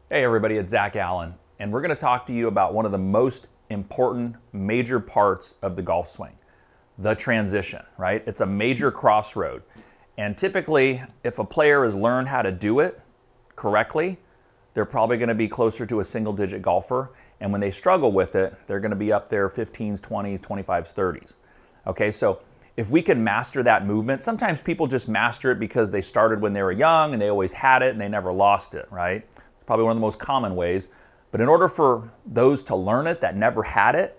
Hey everybody, it's Zach Allen, and we're going to talk to you about one of the most important major parts of the golf swing, the transition, right? It's a major crossroad, and typically if a player has learned how to do it correctly, they're probably going to be closer to a single-digit golfer, and when they struggle with it, they're going to be up there 15s, 20s, 25s, 30s. Okay, so if we can master that movement, sometimes people just master it because they started when they were young and they always had it and they never lost it, right? Probably one of the most common ways. But in order for those to learn it that never had it,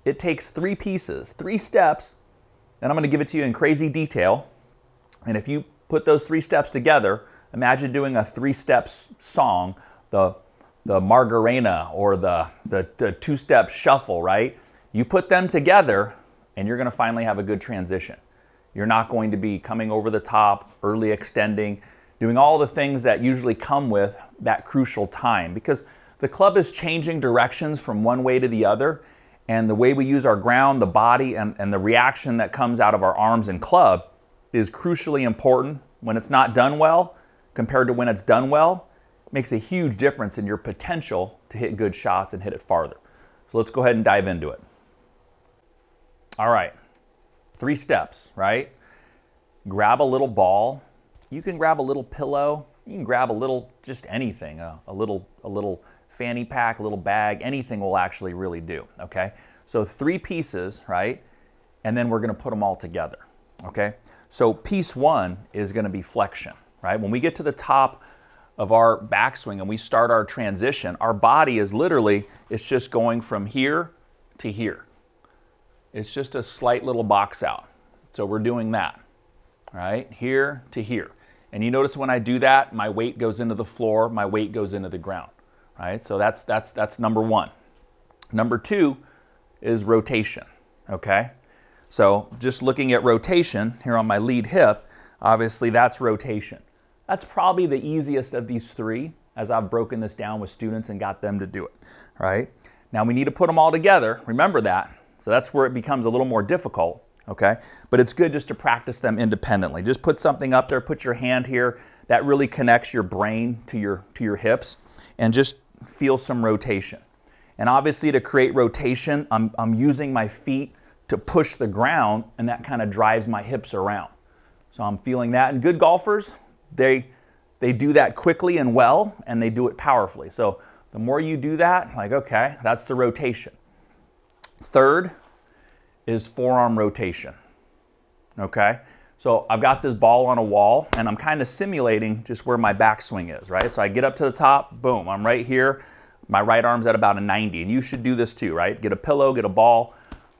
it takes 3 pieces, 3 steps, and I'm going to give it to you in crazy detail. And if you put those 3 steps together, imagine doing a 3-step song, the Margarena or the 2-step shuffle, right? You put them together and you're going to finally have a good transition. You're not going to be coming over the top, early extending, doing all the things that usually come with that crucial time, because the club is changing directions from one way to the other, and the way we use our ground, the body, and the reaction that comes out of our arms and club is crucially important. When it's not done well compared to when it's done well, it makes a huge difference in your potential to hit good shots and hit it farther. So let's go ahead and dive into it. All right, 3 steps, right? Grab a little ball. You can grab a little pillow, you can grab a little, just anything, a little fanny pack, a little bag, anything will actually really do, okay? So 3 pieces, right? And then we're gonna put them all together, okay? So piece 1 is gonna be flexion, right? When we get to the top of our backswing and we start our transition, our body is literally, it's just going from here to here. It's just a slight little box out. So we're doing that, right? Here to here. And you notice when I do that, my weight goes into the floor, my weight goes into the ground, right? So that's number 1. Number 2 is rotation, okay? So just looking at rotation here on my lead hip, obviously that's rotation. That's probably the easiest of these 3 as I've broken this down with students and got them to do it, right? Now we need to put them all together, remember that. So that's where it becomes a little more difficult. Okay, but it's good just to practice them independently. Just put something up there, put your hand here. That really connects your brain to your hips, and just feel some rotation. And obviously to create rotation, I'm using my feet to push the ground, and that kind of drives my hips around. So I'm feeling that. And good golfers, they do that quickly and well, and they do it powerfully. So the more you do that, like, okay, that's the rotation. Third is forearm rotation, okay? So I've got this ball on a wall and I'm kind of simulating just where my backswing is, right? So I get up to the top, boom, I'm right here. My right arm's at about a 90, and you should do this too, right? Get a pillow, get a ball,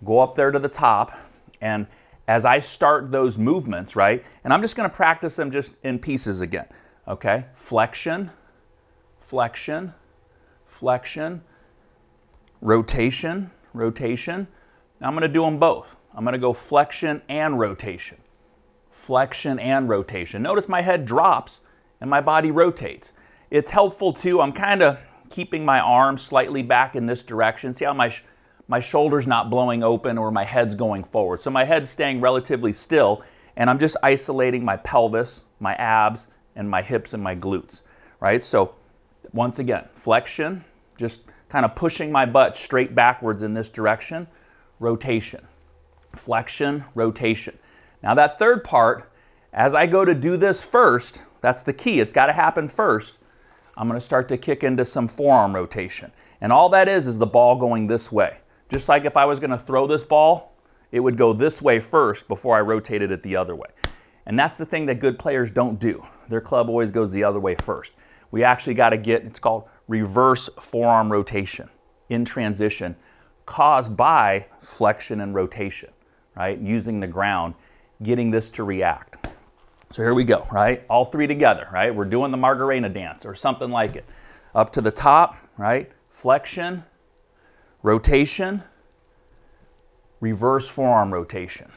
go up there to the top, and as I start those movements, right? And I'm just gonna practice them just in pieces again, okay? Flexion, flexion, flexion, rotation, rotation. Now I'm going to do them both. I'm going to go flexion and rotation. Flexion and rotation. Notice my head drops and my body rotates. It's helpful too. I'm kind of keeping my arms slightly back in this direction. See how my shoulder's not blowing open or my head's going forward. So my head's staying relatively still, and I'm just isolating my pelvis, my abs, and my hips and my glutes, right? So once again, flexion, just kind of pushing my butt straight backwards in this direction. Rotation, flexion, rotation. Now that third part, as I go to do this first, that's the key, it's got to happen first, I'm going to start to kick into some forearm rotation. And all that is the ball going this way. Just like if I was going to throw this ball, it would go this way first before I rotated it the other way. And that's the thing that good players don't do. Their club always goes the other way first. We actually got to get, it's called reverse forearm rotation in transition, caused by flexion and rotation, right? Using the ground, getting this to react. So here we go, right? All 3 together, right? We're doing the Margarena dance or something like it. Up to the top, right? Flexion, rotation, reverse forearm rotation.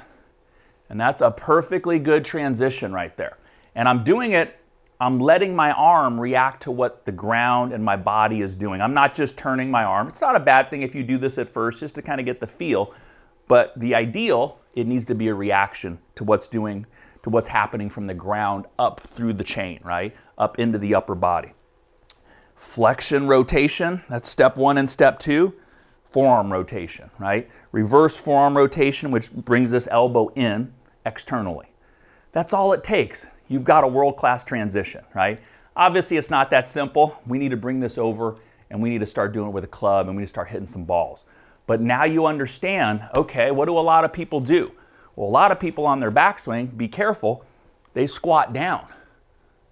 And that's a perfectly good transition right there. And I'm doing it, I'm letting my arm react to what the ground and my body is doing. I'm not just turning my arm. It's not a bad thing if you do this at first just to kind of get the feel, but the ideal, it needs to be a reaction to what's happening from the ground up through the chain, right? Up into the upper body. Flexion rotation, that's step 1 and step 2. Forearm rotation, right? Reverse forearm rotation, which brings this elbow in externally. That's all it takes. You've got a world-class transition, right? Obviously, it's not that simple. We need to bring this over and we need to start doing it with a club and we need to start hitting some balls. But now you understand, okay, what do a lot of people do? Well, a lot of people on their backswing, be careful, they squat down.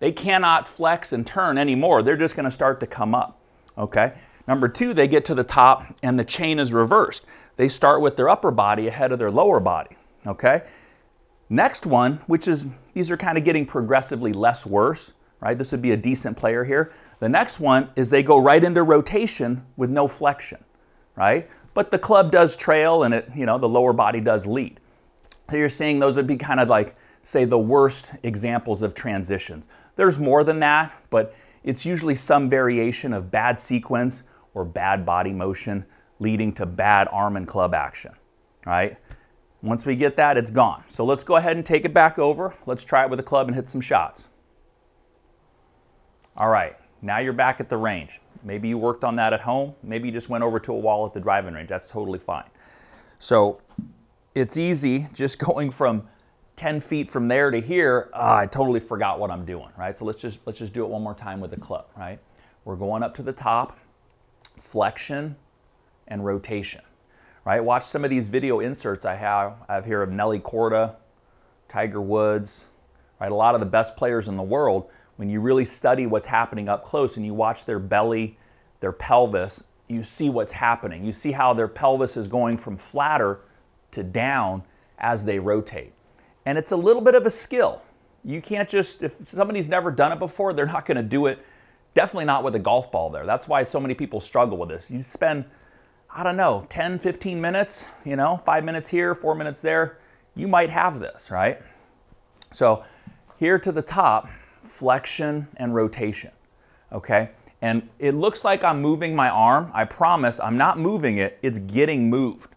They cannot flex and turn anymore. They're just going to start to come up, okay? Number 2, they get to the top and the chain is reversed. They start with their upper body ahead of their lower body, okay? Next one, which is, these are kind of getting progressively less worse, right? This would be a decent player here. The next one is they go right into rotation with no flexion, right? But the club does trail and it, you know, the lower body does lead. So you're seeing those would be kind of like, say, the worst examples of transitions. There's more than that, but it's usually some variation of bad sequence or bad body motion leading to bad arm and club action, right? Once we get that, it's gone. So let's go ahead and take it back over. Let's try it with a club and hit some shots. All right, now you're back at the range. Maybe you worked on that at home. Maybe you just went over to a wall at the driving range. That's totally fine. So it's easy just going from 10 feet from there to here. I totally forgot what I'm doing, right? So let's just do it one more time with the club, right? We're going up to the top, flexion and rotation, right? Watch some of these video inserts I have here of Nelly Korda, Tiger Woods, right? A lot of the best players in the world, when you really study what's happening up close and you watch their belly, their pelvis, you see what's happening. You see how their pelvis is going from flatter to down as they rotate. And it's a little bit of a skill. You can't just, if somebody's never done it before, they're not going to do it. Definitely not with a golf ball there. That's why so many people struggle with this. You spend, I don't know, 10, 15 minutes, you know, 5 minutes here, 4 minutes there. You might have this, right? So here to the top, flexion and rotation, okay? And it looks like I'm moving my arm. I promise I'm not moving it. It's getting moved.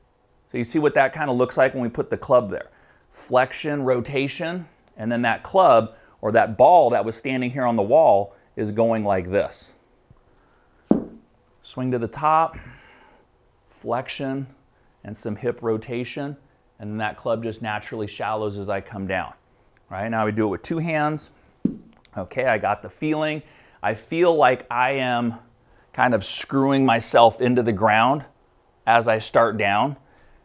So you see what that kind of looks like when we put the club there. Flexion, rotation, and then that club or that ball that was standing here on the wall is going like this. Swing to the top, flexion, and some hip rotation, and then that club just naturally shallows as I come down. Right, now we do it with 2 hands. Okay, I got the feeling. I feel like I am kind of screwing myself into the ground as I start down,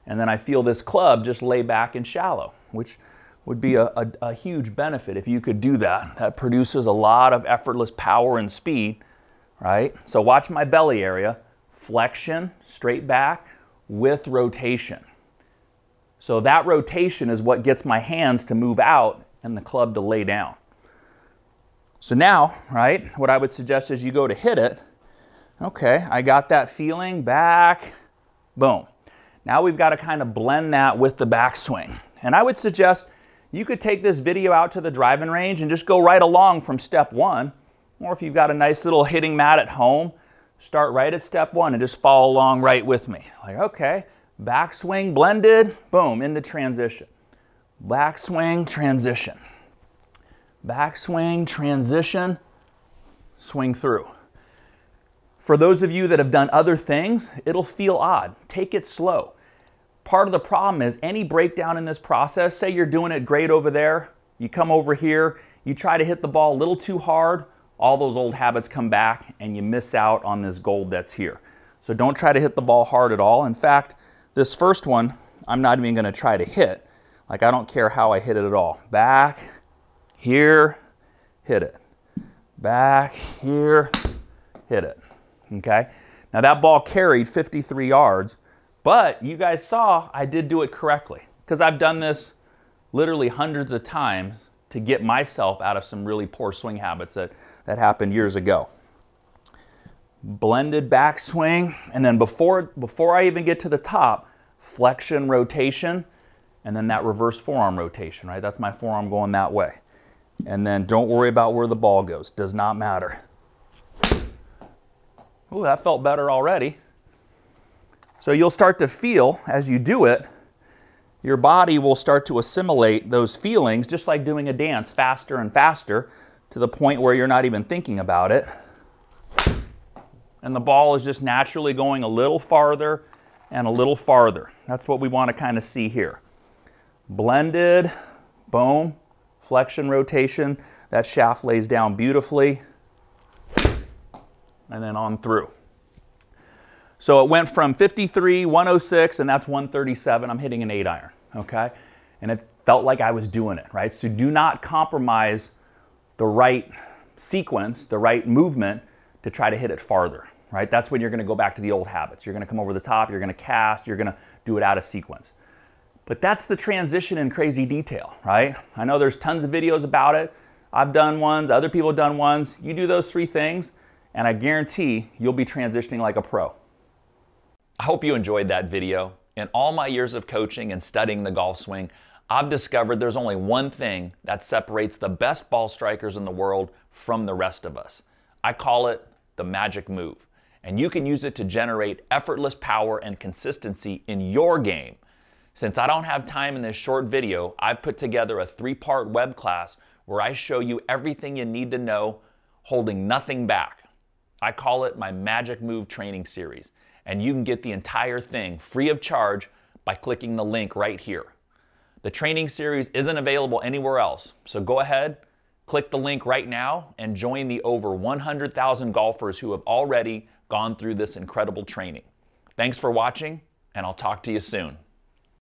and then I feel this club just lay back and shallow, which would be a huge benefit if you could do that. That produces a lot of effortless power and speed, right? So watch my belly area, flexion, straight back, with rotation. So that rotation is what gets my hands to move out and the club to lay down. So now, right, what I would suggest is you go to hit it. Okay, I got that feeling, back, boom. Now we've got to kind of blend that with the backswing. And I would suggest you could take this video out to the driving range and just go right along from step 1. Or if you've got a nice little hitting mat at home, start right at step 1 and just follow along right with me. Like, okay, backswing blended, boom, into transition. Backswing, transition. Backswing, transition, swing through. For those of you that have done other things, it'll feel odd. Take it slow. Part of the problem is any breakdown in this process, say you're doing it great over there, you come over here, you try to hit the ball a little too hard, all those old habits come back and you miss out on this gold that's here. So don't try to hit the ball hard at all. In fact, this first one, I'm not even going to try to hit. Like, I don't care how I hit it at all. Back, here, hit it. Back, here, hit it. Okay? Now that ball carried 53 yards, but you guys saw I did do it correctly because I've done this literally hundreds of times to get myself out of some really poor swing habits that happened years ago. Blended backswing, and then before I even get to the top, flexion, rotation, and then that reverse forearm rotation, right? That's my forearm going that way. And then don't worry about where the ball goes. Does not matter. Ooh, that felt better already. So you'll start to feel, as you do it, your body will start to assimilate those feelings, just like doing a dance, faster and faster, to the point where you're not even thinking about it. and the ball is just naturally going a little farther and a little farther. That's what we want to kind of see here. Blended, boom, flexion rotation. That shaft lays down beautifully, and then on through. So it went from 53, 106, and that's 137. I'm hitting an 8-iron, okay? And it felt like I was doing it, right? So do not compromise the right sequence, the right movement to try to hit it farther, right? That's when you're going to go back to the old habits. You're going to come over the top, you're going to cast, you're going to do it out of sequence. But that's the transition in crazy detail, right? I know there's tons of videos about it. I've done ones, other people have done ones. You do those 3 things, and I guarantee you'll be transitioning like a pro. I hope you enjoyed that video. In all my years of coaching and studying the golf swing, I've discovered there's only one thing that separates the best ball strikers in the world from the rest of us. I call it the magic move. And you can use it to generate effortless power and consistency in your game. Since I don't have time in this short video, I've put together a 3-part web class where I show you everything you need to know, holding nothing back. I call it my Magic Move Training Series. And you can get the entire thing free of charge by clicking the link right here. The training series isn't available anywhere else, so go ahead, click the link right now and join the over 100,000 golfers who have already gone through this incredible training. Thanks for watching, and I'll talk to you soon.